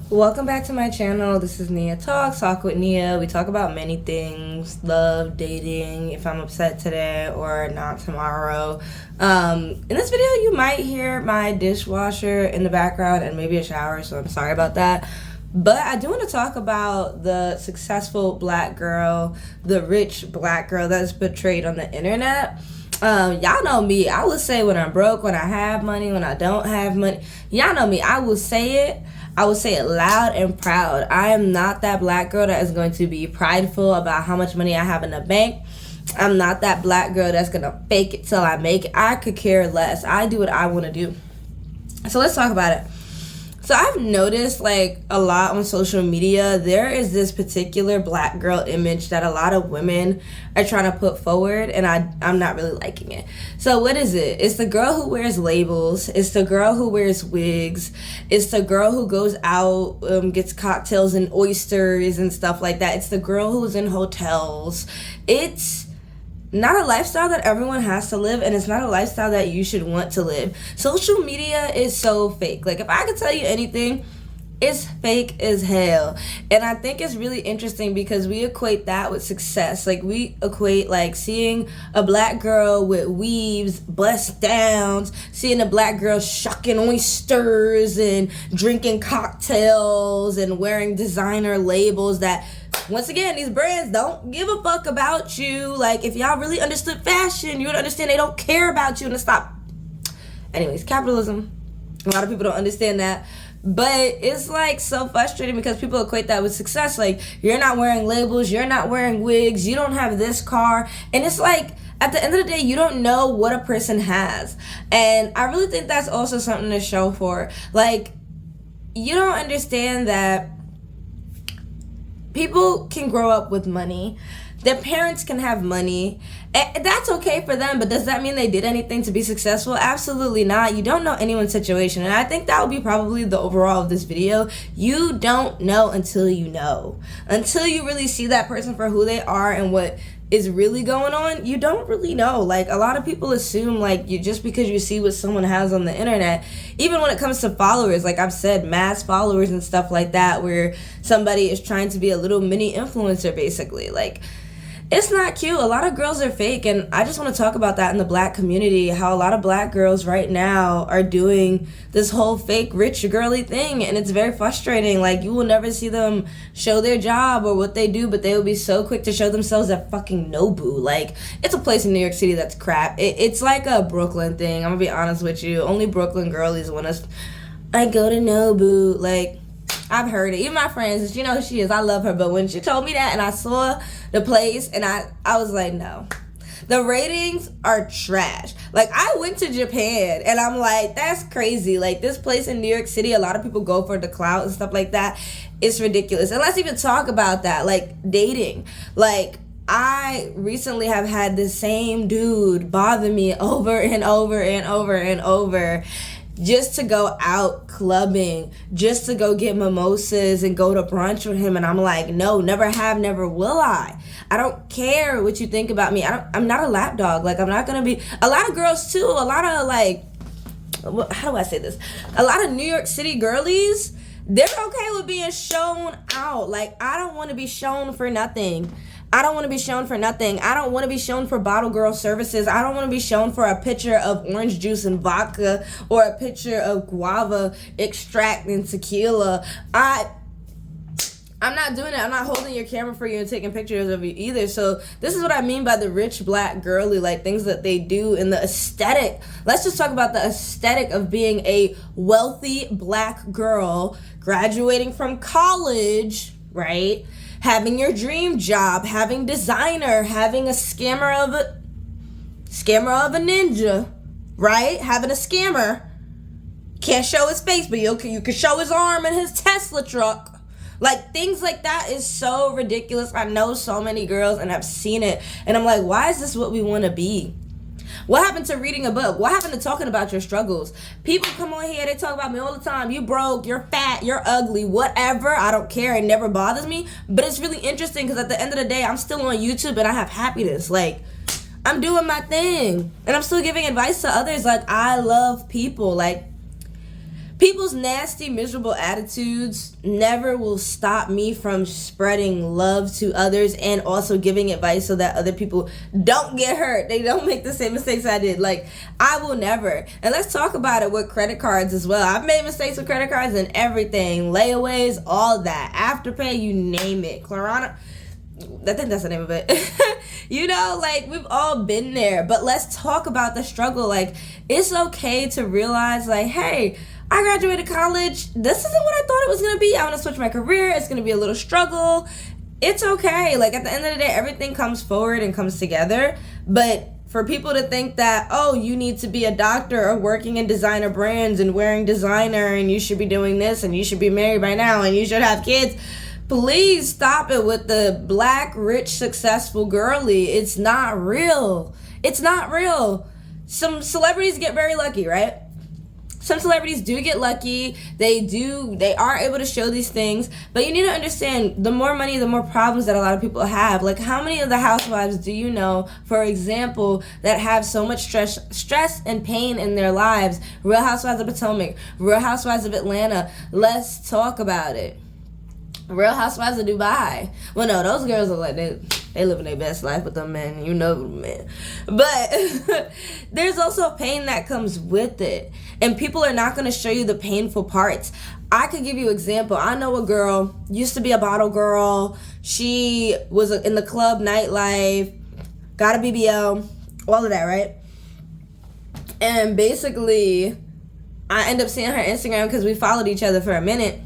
Welcome back to my channel. This is Nia Talk with Nia. We talk about many things: love, dating, if I'm upset today or not tomorrow. In this video, you might hear my dishwasher in the background and maybe a shower, so I'm sorry about that. But I do want to talk about the successful black girl, the rich black girl that is portrayed on the internet. Y'all know me. I will say when I'm broke, when I have money, when I don't have money. Y'all know me. I will say it. I will say it loud and proud. I am not that black girl that is going to be prideful about how much money I have in the bank. I'm not that black girl that's going to fake it till I make it. I could care less. I do what I want to do. So let's talk about it. So I've noticed like a lot on social media, there is this particular black girl image that a lot of women are trying to put forward, and I'm not really liking it. So what is it? It's the girl who wears labels. It's the girl who wears wigs. It's the girl who goes out, gets cocktails and oysters and stuff like that. It's the girl who's in hotels. It's not a lifestyle that everyone has to live, and it's not a lifestyle that you should want to live. Social media is so fake. Like, if I could tell you anything, it's fake as hell. And I think it's really interesting because we equate that with success. Like, we equate like seeing a black girl with weaves, bust downs, seeing a black girl shucking oysters and drinking cocktails and wearing designer labels that, once again, these brands don't give a fuck about you. Like, if y'all really understood fashion, you would understand they don't care about you. And stop. Anyways, capitalism. A lot of people don't understand that. But it's like so frustrating because people equate that with success. Like, you're not wearing labels, you're not wearing wigs, you don't have this car. And it's like, at the end of the day, you don't know what a person has. And I really think that's also something to show for. Like, you don't understand that people can grow up with money. Their parents can have money. And that's okay for them, but does that mean they did anything to be successful? Absolutely not. You don't know anyone's situation. And I think that would be probably the overall of this video. You don't know until you know. Until you really see that person for who they are and what is really going on, you don't really know. Like, a lot of people assume like you just because you see what someone has on the internet, even when it comes to followers, like I've said, mass followers and stuff like that, where somebody is trying to be a little mini influencer basically. Like, it's not cute. A lot of girls are fake, and I just want to talk about that in the black community, how a lot of black girls right now are doing this whole fake rich girly thing, and it's very frustrating. Like, you will never see them show their job or what they do, but they will be so quick to show themselves at fucking Nobu. Like, it's a place in New York City that's crap. It's like a Brooklyn thing. I'm gonna be honest with you. Only Brooklyn girlies want us. I go to Nobu. Like, I've heard it. Even my friends, you know who she is. I love her. But when she told me that and I saw the place, and I was like, no. The ratings are trash. Like, I went to Japan and I'm like, that's crazy. Like, this place in New York City, a lot of people go for the clout and stuff like that. It's ridiculous. And let's even talk about that. Like, dating. Like, I recently have had the same dude bother me over and over and over and over, just to go out clubbing, just to go get mimosas and go to brunch with him. And I'm like, no, never have, never will I. I don't care what you think about me. I'm not a lap dog. Like, I'm not gonna be. A lot of girls too, a lot of like, how do I say this? A lot of New York City girlies, they're okay with being shown out. Like, I don't want to be shown for nothing. I don't want to be shown for nothing. I don't want to be shown for bottle girl services. I don't want to be shown for a picture of orange juice and vodka or a picture of guava extract and tequila. I'm not doing it. I'm not holding your camera for you and taking pictures of you either. So this is what I mean by the rich black girly, like things that they do in the aesthetic. Let's just talk about the aesthetic of being a wealthy black girl graduating from college, right? Having your dream job, having designer, having a scammer of a ninja, right? Having a scammer. Can't show his face, but you can show his arm in his Tesla truck. Like, things like that is so ridiculous. I know so many girls and I've seen it. And I'm like, why is this what we want to be? What happened to reading a book? What happened to talking about your struggles? People come on here, they talk about me all the time. You broke, you're fat, you're ugly, whatever. I don't care. It never bothers me. But it's really interesting because at the end of the day, I'm still on YouTube and I have happiness. Like, I'm doing my thing. And I'm still giving advice to others. Like, I love people. Like, People's nasty, miserable attitudes never will stop me from spreading love to others and also giving advice so that other people don't get hurt. They don't make the same mistakes I did. Like, I will never. And let's talk about it with credit cards as well. I've made mistakes with credit cards and everything. Layaways, all that. Afterpay, you name it. Clarana, I think that's the name of it. You know, like, we've all been there. But let's talk about the struggle. Like, it's okay to realize, like, hey, I graduated college. This isn't what I thought it was going to be. I want to switch my career. It's going to be a little struggle. It's okay. Like, at the end of the day, everything comes forward and comes together. But for people to think that, oh, you need to be a doctor or working in designer brands and wearing designer and you should be doing this and you should be married by now and you should have kids, please stop it with the black, rich, successful girly. It's not real. It's not real. Some celebrities get very lucky, right? Some celebrities do get lucky. They are able to show these things. But you need to understand, the more money, the more problems that a lot of people have. Like, how many of the housewives do you know, for example, that have so much stress and pain in their lives? Real Housewives of Potomac, Real Housewives of Atlanta. Let's talk about it. Real Housewives of Dubai. Well, no, those girls are like, they living their best life with them men. You know them men. But there's also pain that comes with it. And people are not going to show you the painful parts. I could give you an example. I know a girl, used to be a bottle girl. She was in the club, nightlife, got a BBL, all of that, right? And basically, I end up seeing her Instagram because we followed each other for a minute.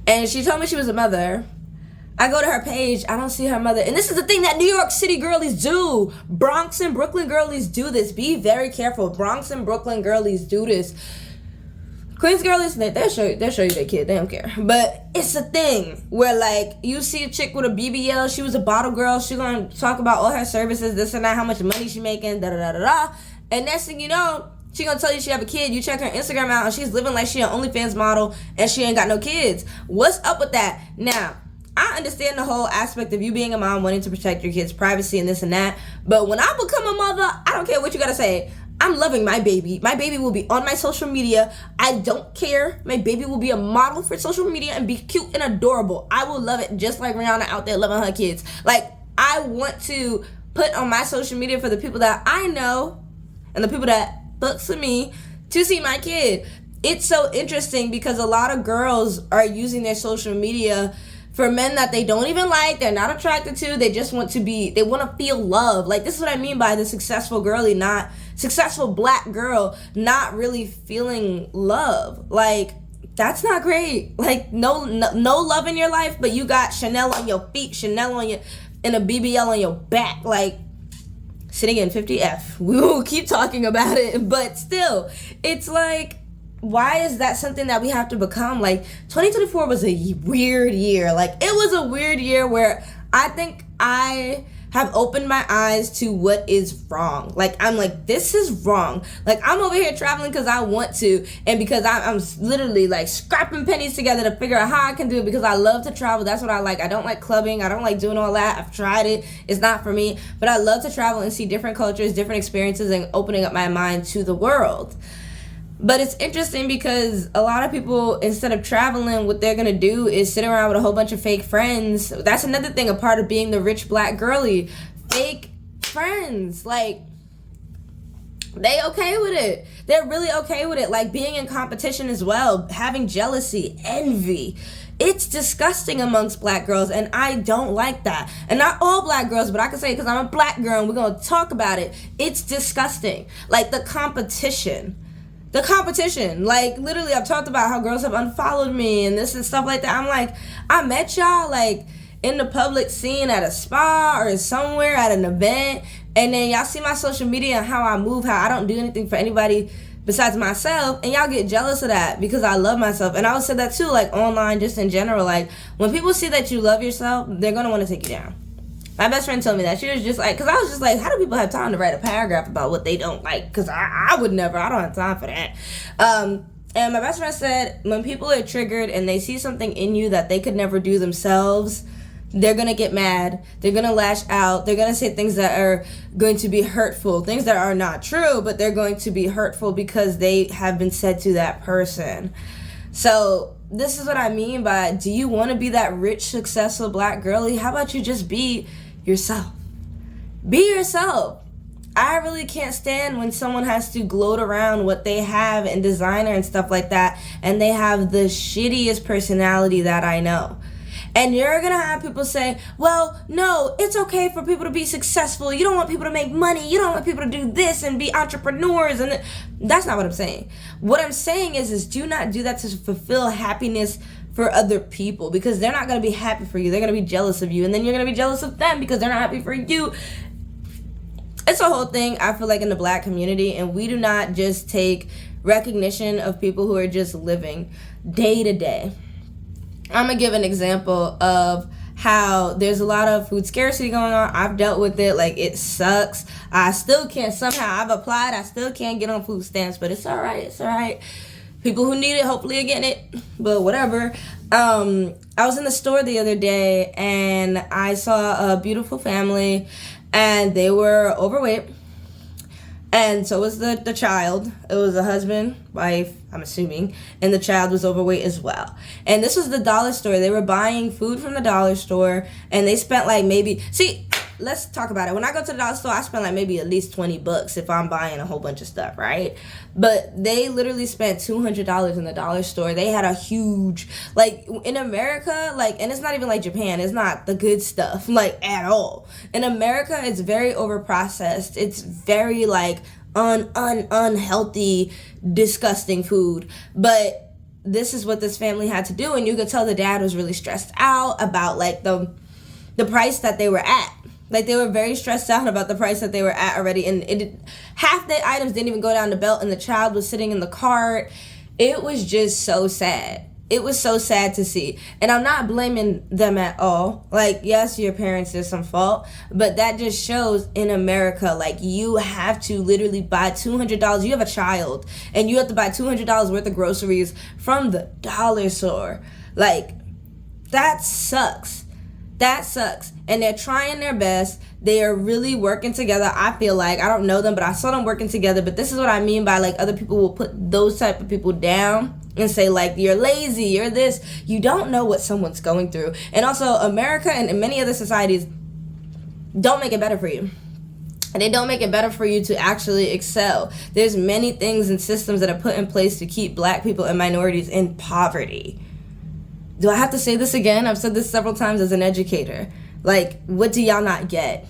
And she told me she was a mother. I go to her page, I don't see her mother. And this is the thing that New York City girlies do. Bronx and Brooklyn girlies do this. Be very careful. Bronx and Brooklyn girlies do this. Queens girlies, they'll show you their kid. They don't care. But it's a thing where, like, you see a chick with a BBL. She was a bottle girl. She gonna talk about all her services, this and that, how much money she making, da-da-da-da-da. And next thing you know, she gonna tell you she have a kid. You check her Instagram out and she's living like she an OnlyFans model and she ain't got no kids. What's up with that? Now, I understand the whole aspect of you being a mom wanting to protect your kids' privacy and this and that. But when I become a mother, I don't care what you gotta say. I'm loving my baby. My baby will be on my social media. I don't care. My baby will be a model for social media and be cute and adorable. I will love it just like Rihanna out there loving her kids. Like, I want to put on my social media for the people that I know and the people that books for me to see my kid. It's so interesting because a lot of girls are using their social media for men that they don't even like, they're not attracted to, they just want to be, they want to feel love. Like, this is what I mean by the successful girly, not successful black girl, not really feeling love. Like, that's not great. Like, no love in your life, but you got Chanel on your feet, Chanel on your, and a BBL on your back. Like, sitting in 50F. We will keep talking about it, but still, it's like, why is that something that we have to become? Like, 2024 was a weird year. Like, it was a weird year where I think I have opened my eyes to what is wrong. Like, I'm like, this is wrong. Like, I'm over here traveling because I want to, and because I'm literally like scrapping pennies together to figure out how I can do it, because I love to travel. That's what I like. I don't like clubbing. I don't like doing all that. I've tried it. It's not for me. But I love to travel and see different cultures, different experiences, and opening up my mind to the world. But it's interesting because a lot of people, instead of traveling, what they're going to do is sit around with a whole bunch of fake friends. That's another thing, a part of being the rich black girly. Fake friends. Like, they okay with it. They're really okay with it. Like, being in competition as well. Having jealousy, envy. It's disgusting amongst black girls, and I don't like that. And not all black girls, but I can say it because I'm a black girl and we're going to talk about it. It's disgusting. Like, the competition. Like, literally, I've talked about how girls have unfollowed me and this and stuff like that. I'm like, I met y'all, like, in the public scene at a spa or somewhere at an event, and then y'all see my social media and how I move, how I don't do anything for anybody besides myself, and y'all get jealous of that because I love myself. And I would say that too, like, online, just in general. Like, when people see that you love yourself, they're going to want to take you down. My best friend told me that. She was just like, because I was just like, how do people have time to write a paragraph about what they don't like? Because I would never. I don't have time for that. And my best friend said, when people are triggered and they see something in you that they could never do themselves, they're gonna get mad, they're gonna lash out, they're gonna say things that are going to be hurtful, things that are not true, but they're going to be hurtful because they have been said to that person. So this is what I mean by, do you want to be that rich, successful black girly? How about you just be yourself? Be yourself. I really can't stand when someone has to gloat around what they have in designer and stuff like that, and they have the shittiest personality that I know. And you're gonna have people say, well, no, it's okay for people to be successful. You don't want people to make money. You don't want people to do this and be entrepreneurs. And that's not what I'm saying. What I'm saying is do not do that to fulfill happiness for other people, because they're not gonna be happy for you. They're gonna be jealous of you. And then you're gonna be jealous of them because they're not happy for you. It's a whole thing, I feel like, in the black community, and we do not just take recognition of people who are just living day to day. I'm gonna give an example of how there's a lot of food scarcity going on. I've dealt with it, like, it sucks. I still can't, somehow I've applied, I still can't get on food stamps, but it's all right. People who need it, hopefully are getting it, but whatever. I was in the store the other day, and I saw a beautiful family, and they were overweight, and so was the child. It was a husband, wife, I'm assuming, and the child was overweight as well. And this was the dollar store. They were buying food from the dollar store, and they spent like maybe, let's talk about it. When I go to the dollar store, I spend like maybe at least $20 if I'm buying a whole bunch of stuff, right? But they literally spent $200 in the dollar store. They had a huge, like, in America, like, and it's not even like Japan, it's not the good stuff, like, at all. In America, it's very overprocessed. It's very like unhealthy, disgusting food. But this is what this family had to do, and you could tell the dad was really stressed out about like the price that they were at. Like, they were very stressed out about the price that they were at already, and half the items didn't even go down the belt, and the child was sitting in the cart. It was just so sad. It was so sad to see. And I'm not blaming them at all. Like, yes, your parents, there's some fault, but that just shows in America, like, you have to literally buy $200. You have a child, and you have to buy $200 worth of groceries from the dollar store. Like, that sucks. That sucks. And they're trying their best. They are really working together. I feel like, I don't know them, but I saw them working together. But this is what I mean by, like, other people will put those type of people down and say, like, you're lazy, you're this. You don't know what someone's going through. And also, America and many other societies don't make it better for you. And they don't make it better for you to actually excel. There's many things and systems that are put in place to keep black people and minorities in poverty. Do I have to say this again? I've said this several times as an educator. Like, what do y'all not get?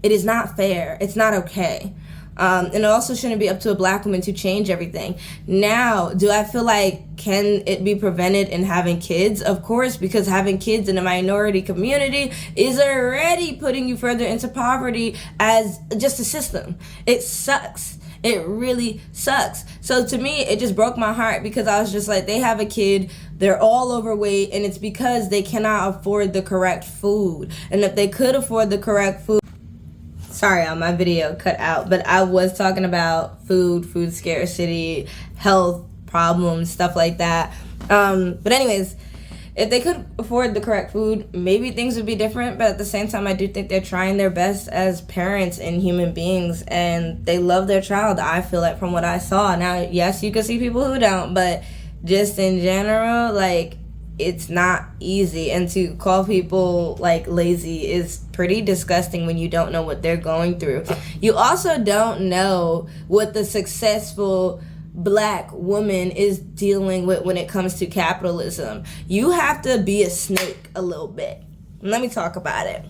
It is not fair. It's not okay. And it also shouldn't be up to a black woman to change everything. Now, do I feel like, can it be prevented in having kids? Of course, because having kids in a minority community is already putting you further into poverty as just a system. It sucks. It really sucks. So to me, it just broke my heart, because I was just like, they have a kid, they're all overweight, and it's because they cannot afford the correct food. And if they could afford the correct food, sorry, my video cut out, but I was talking about food scarcity, health problems, stuff like that. But anyways, if they could afford the correct food, maybe things would be different. But at the same time, I do think they're trying their best as parents and human beings, and they love their child, I feel like, from what I saw. Now, yes, you can see people who don't, but just in general, like, it's not easy. And to call people, like, lazy is pretty disgusting when you don't know what they're going through. You also don't know what the successful black woman is dealing with when it comes to capitalism. You have to be a snake a little bit. Let me talk about it.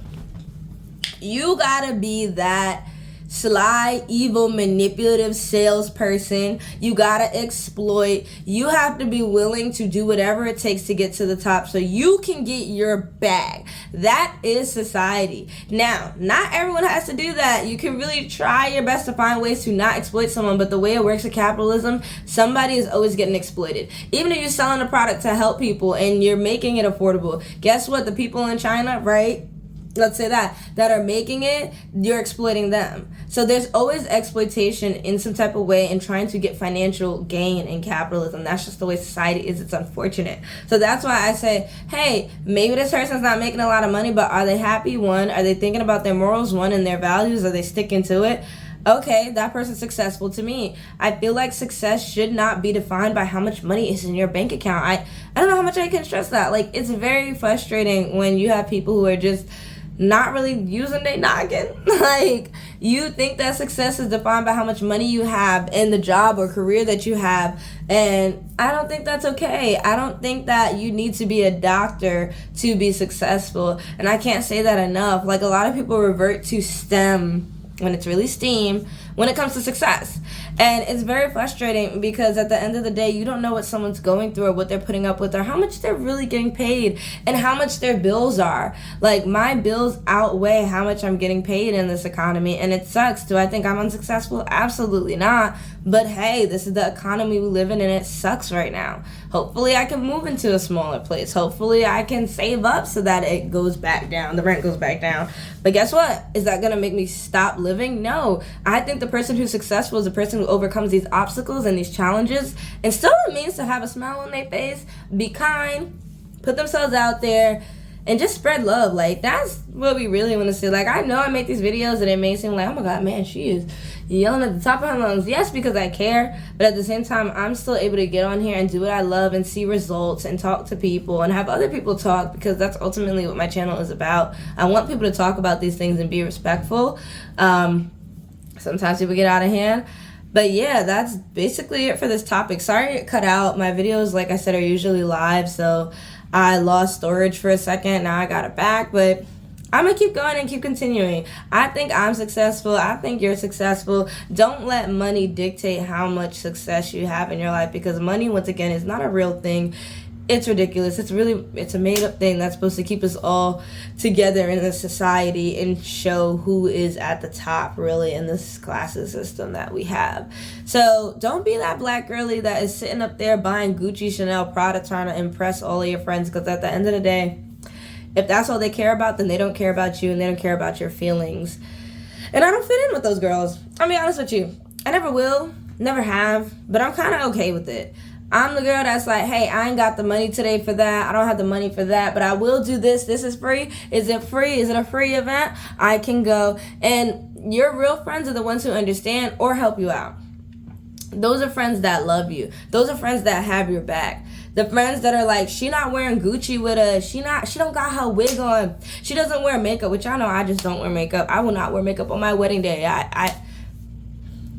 You gotta be that sly, evil, manipulative salesperson. You gotta exploit. You have to be willing to do whatever it takes to get to the top so you can get your bag. That is society. Now, not everyone has to do that. You can really try your best to find ways to not exploit someone, but the way it works in capitalism, somebody is always getting exploited. Even if you're selling a product to help people and you're making it affordable, guess what? The people in China, right? let's say that are making it, you're exploiting them. So there's always exploitation in some type of way and trying to get financial gain in capitalism. That's just the way society is. It's unfortunate. So that's why I say, hey, maybe this person's not making a lot of money, but are they happy? One, are they thinking about their morals? One, and their values? Are they sticking to it? Okay, that person's successful to me. I feel like success should not be defined by how much money is in your bank account. I don't know how much I can stress that. Like, it's very frustrating when you have people who are just not really using their noggin. Like, you think that success is defined by how much money you have in the job or career that you have, and I don't think that's okay. I don't think that you need to be a doctor to be successful, and I can't say that enough. Like, a lot of people revert to STEM when it's really STEAM when it comes to success. And it's very frustrating because at the end of the day, you don't know what someone's going through or what they're putting up with or how much they're really getting paid and how much their bills are. Like, my bills outweigh how much I'm getting paid in this economy, and it sucks. Do I think I'm unsuccessful? Absolutely not. But hey, this is the economy we live in, and it sucks right now. Hopefully I can move into a smaller place. Hopefully I can save up so that it goes back down, the rent goes back down. But guess what? Is that gonna make me stop living? No. I think the person who's successful is the person who overcomes these obstacles and these challenges and still remains to have a smile on their face, be kind, put themselves out there, and just spread love. Like, that's what we really want to see. Like, I know I make these videos and it may seem like, oh my god, man, she is yelling at the top of her lungs. Yes, because I care, but at the same time, I'm still able to get on here and do what I love and see results and talk to people and have other people talk, because that's ultimately what my channel is about. I want people to talk about these things and be respectful. Sometimes people get out of hand. But yeah, that's basically it for this topic. Sorry it cut out. My videos, like I said, are usually live, so I lost storage for a second. Now I got it back, but I'm going to keep going and keep continuing. I think I'm successful. I think you're successful. Don't let money dictate how much success you have in your life, because money, once again, is not a real thing. It's ridiculous. It's a made-up thing that's supposed to keep us all together in this society and show who is at the top, really, in this classes system that we have. So don't be that black girly that is sitting up there buying Gucci, Chanel, Prada, trying to impress all of your friends, because at the end of the day, if that's all they care about, then they don't care about you and they don't care about your feelings. And I don't fit in with those girls. I'll be honest with you. I never will, never have, but I'm kind of okay with it. I'm the girl that's like, hey, I ain't got the money today for that. I don't have the money for that, but I will do this. This is free. Is it free? Is it a free event? I can go. And your real friends are the ones who understand or help you out. Those are friends that love you. Those are friends that have your back. The friends that are like, she not wearing Gucci with us. She don't got her wig on. She doesn't wear makeup, which y'all know I just don't wear makeup. I will not wear makeup on my wedding day. I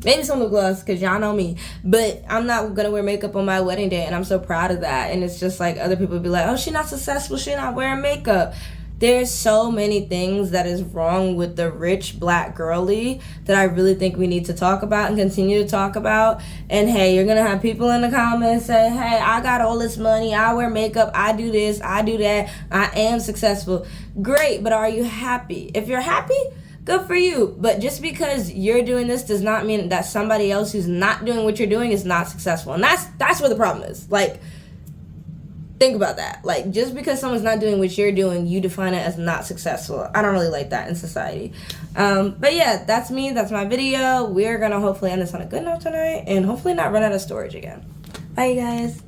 maybe some lip gloss, because y'all know me. But I'm not going to wear makeup on my wedding day, and I'm so proud of that. And it's just like other people be like, oh, she not successful. She not wearing makeup. There's so many things that is wrong with the rich black girly that I really think we need to talk about and continue to talk about. And hey, you're going to have people in the comments say, hey, I got all this money. I wear makeup. I do this. I do that. I am successful. Great, but are you happy? If you're happy, good for you. But just because you're doing this does not mean that somebody else who's not doing what you're doing is not successful. And that's where the problem is. Like, think about that. Like, just because someone's not doing what you're doing, you define it as not successful. I don't really like that in society. But yeah, that's me. That's my video. We're going to hopefully end this on a good note tonight and hopefully not run out of storage again. Bye, you guys.